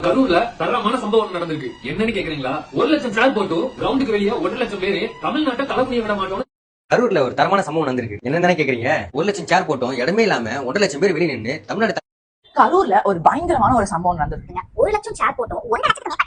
கரூர்ல தரமான சம்பவம் நடந்திருக்கு. என்னன்னு கேக்குறீங்களா? 1 லட்சம் சேர் போட்டு கிரவுண்டுக்கு வெளியே 1.5 லட்சம் பேரு தமிழ்நாட்டை தலப்புணிய விட மாட்டோம். கரூர்ல ஒரு தரமான சம்பவம் நடந்திருக்கு. என்னன்னு கேக்குறீங்க? 1 லட்சம் சேர் போட்டோம் இடமே இல்லாம 1.5 லட்சம் பேர் வெளியே நின்று தமிழ்நாடு. கரூர்ல ஒரு பயங்கரமான ஒரு சம்பவம் நடந்திருக்கு. 1 லட்சம் சேர் போட்டோம் 1 லட்சத்துக்கு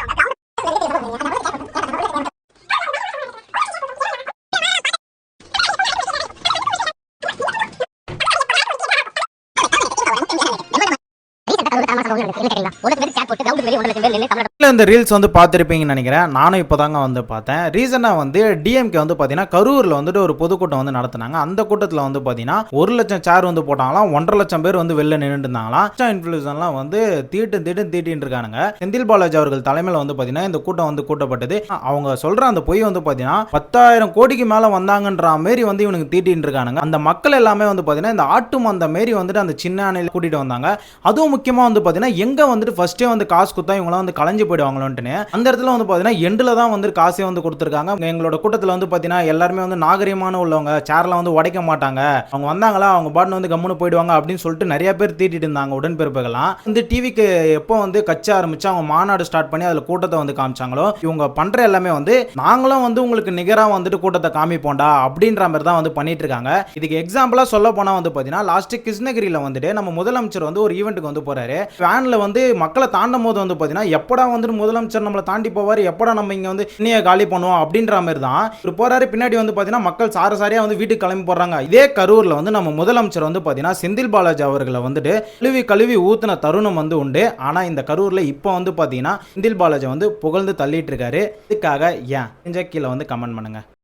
இந்த ரீல்ஸ் வந்து பார்த்துருப்பீங்கன்னு நினைக்கிறேன். நானும் இப்போதாங்க வந்து பார்த்தேன். ரீசனாக வந்து டிஎம்கே வந்து பார்த்தீங்கன்னா கரூரில் வந்துட்டு ஒரு பொதுக்கூட்டம் வந்து நடத்தினாங்க. அந்த கூட்டத்தில் வந்து பார்த்தீங்கன்னா 1 லட்சம் சேர் வந்து போட்டாங்களாம். 1.5 லட்சம் பேர் வந்து வெளில நின்றுட்டு இருந்தாங்களாம். இன்ஃப்ளூயன்ஸ்லாம் வந்து தீட்டின்னு இருக்கானுங்க. செந்தில் பாலாஜி அவர்கள் தலைமையில் வந்து பார்த்தீங்கன்னா இந்த கூட்டம் வந்து கூட்டப்பட்டது. அவங்க சொல்ற அந்த பொய் வந்து பார்த்தீங்கன்னா 10,000 கோடிக்கு மேலே வந்தாங்கன்ற மாரி வந்து இவனுக்கு தீட்டின்னு இருக்கானுங்க. அந்த மக்கள் எல்லாமே வந்து பார்த்தீங்கன்னா இந்த ஆட்டு மந்த மாரி வந்துட்டு அந்த சின்ன அணையில் கூட்டிட்டு வந்தாங்க. அதுவும் முக்கியமாக வந்து பார்த்தீங்கன்னா எங்க வந்துட்டு ஃபர்ஸ்டே வந்து காசு கொடுத்தா இவங்களாம் வந்து கலைஞ்சு போயிடுவாங்களோன்ட்டுன்னு அந்த இடத்துல வந்து பார்த்தீங்கன்னா எண்டில் தான் வந்து காசே வந்து கொடுத்துருக்காங்க. எங்களோட கூட்டத்தில் வந்து பார்த்தீங்கன்னா எல்லாருமே வந்து நாகரிகமான உள்ளவங்க, சேர்லாம் வந்து உடைக்க மாட்டாங்க, அவங்க வந்தாங்களா அவங்க பாட்டு வந்து கம்முன்னு போயிடுவாங்க அப்படின்னு சொல்லிட்டு நிறைய பேர் தீட்டிட்டு இருந்தாங்க. உடன்பிறப்புகளாம் வந்து டிவிக்கு எப்போ வந்து கட்சி ஆரம்பிச்சு அவங்க மாநாடு ஸ்டார்ட் பண்ணி அதில் கூட்டத்தை வந்து காமிச்சாங்களோ இவங்க பண்ற எல்லாமே வந்து நாங்களும் வந்து உங்களுக்கு நிகராக வந்துட்டு கூட்டத்தை காமிப்போண்டா அப்படின்ற மாதிரி தான் வந்து பண்ணிட்டு இருக்காங்க. இதுக்கு எக்ஸாம்பிளா சொல்ல போனா வந்து பார்த்தீங்கன்னா லாஸ்ட் கிருஷ்ணகிரியில் வந்துட்டு நம்ம முதலமைச்சர் வந்து ஒரு ஈவெண்ட்டுக்கு வந்து போறாரு. வேன்ல வந்து மக்களை தாண்டும் போது வந்து பார்த்தீங்கன்னா எப்படா வந்துட்டு முதலமைச்சர் நம்மளை தாண்டி போவார், எப்படா நம்ம இங்கே வந்து இன்னைய காலி பண்ணுவோம் அப்படின்ற மாதிரி தான் இவர் போறாரு. பின்னாடி வந்து பார்த்தீங்கன்னா மக்கள் சாரியா வந்து வீட்டுக்கு கிளம்பி போடுறாங்க. இதே கரூரில் வந்து நம்ம முதலமைச்சர் வந்து பார்த்தீங்கன்னா செந்தில் பாலாஜி அவர்களை வந்துட்டு கழுவி ஊத்துன தருணம் வந்து உண்டு. ஆனால் இந்த கரூரில் இப்போ வந்து பார்த்தீங்கன்னா செந்தில் பாலாஜி வந்து புகழ்ந்து தள்ளிட்டு இருக்காரு. இதுக்காக ஏன் கீழே வந்து கமெண்ட் பண்ணுங்க.